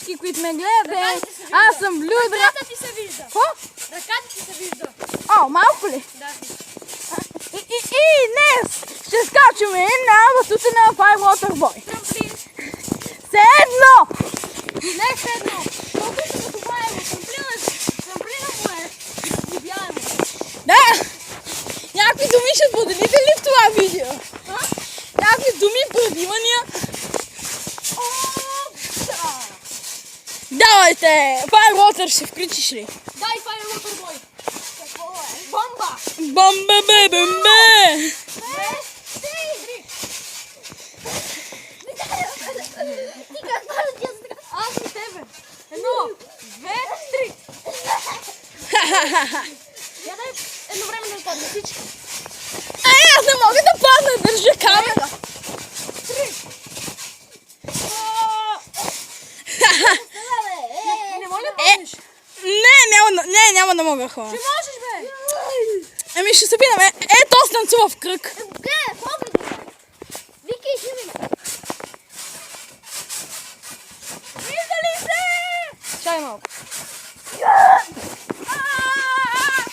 всички, които ме гледате. Аз съм Люда. Ръката ти се вижда. Какво? Ръката ти се вижда. О, малко ли? Да. И днес ще скачаме на батута на Five Water Boy. Трамплин. Все едно! Не все едно. Колко ще го добавим? Трамплина му е изгибяемо. Да! Някакви думи ще споделите ли в това видео? Някакви думи, предимания? Давайте! Five Water ще включиш ли? Дай Five Water Boy. Какво е? Бомба. Бомбе, бе, бомбе! Аз и тебе. 1, 2, 3. Я дай едновременно да падне всички. Аз не мога да падна, държа камера. 3. Не може да паднеш. Няма да мога хора. Ти можеш, бе. Ами ще се опитам. Ето станцува в кръг. Гледай, погледай. Вики, живи. Виждали се? Чай малко.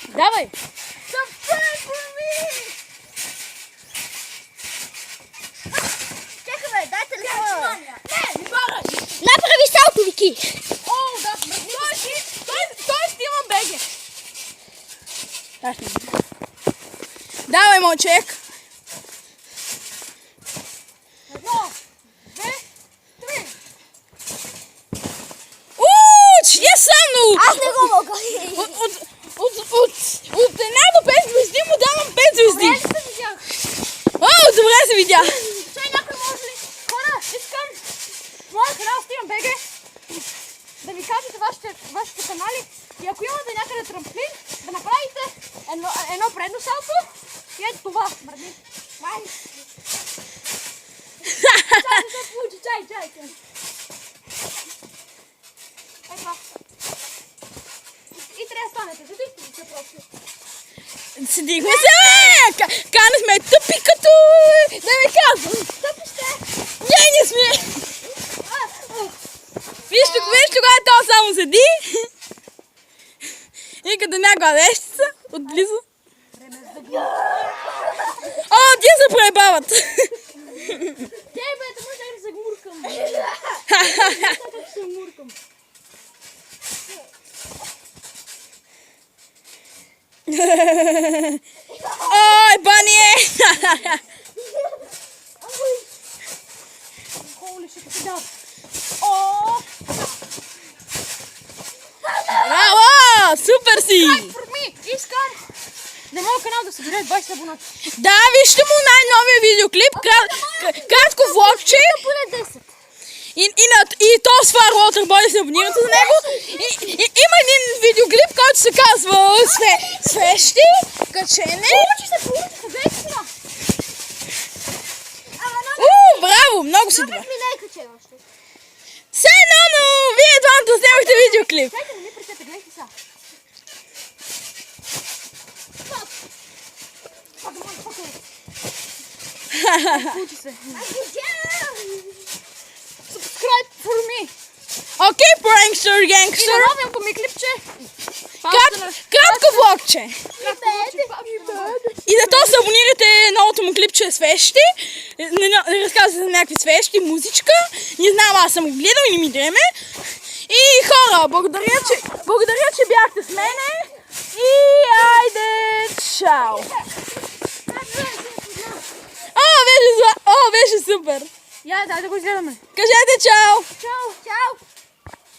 Давай. Subscribe for me. Чакай, бе, дай телефона. Не падаш. Направи салто, Вики. О, да, Той снима беге. Давай, мълчек. 1, 2, 3. Чудесно! Аз не го мога. От една до 5 звезди му давам 5 звезди. Добре се видях. О, добре се видя. Чай, някой може ли? Хора, искам в моя канал Стивен БГ да ми кажете вашите канали и ако имате някъде трамплин, да направите едно предно салто и ето това. Мърни. Май. Чай, не се получи, чай. Ей това. И трябва да станете, задихте се просто. Седихме се, канахме тъпи като... Да ми казвам. Тъпи сте. Не сме. Виж кога той само седи. И като някаква вещица отблизо. О, тия се проебават. Тей, бе, да може да се гмуркам. Как се гмуркам. Ой, Бание! Holy shit, sit down. Браво! Супер си! For me, искам на моят канал да събере 20 абоната. Да, вижте му най-новия видеоклип. Кратко влогче. Поне 10. И то с Five Water Boy да се абонирате за него. Има един видеоклип, който се казва Свещи, качене. Получи се, наистина. Браво, много си добре. Ми не е качено още. Все едно, но вие двамата снимахте видеоклип. Чайте, не ми пресете, гледайте сега. Получи се. Subscribe for me. Окей, prankster, И gangster. на новиното ми клипче. Кратко влогче. И да то се абонирате новото му клипче свещи. Не разказвате за някакви свещи, музичка. Не знам, аз съм го гледал и не ми дреме. И хора, благодаря, че бяхте с мене. И айде, чао. О, беше супер. Я, дай да го изгледаме. Кажете чао. Чао.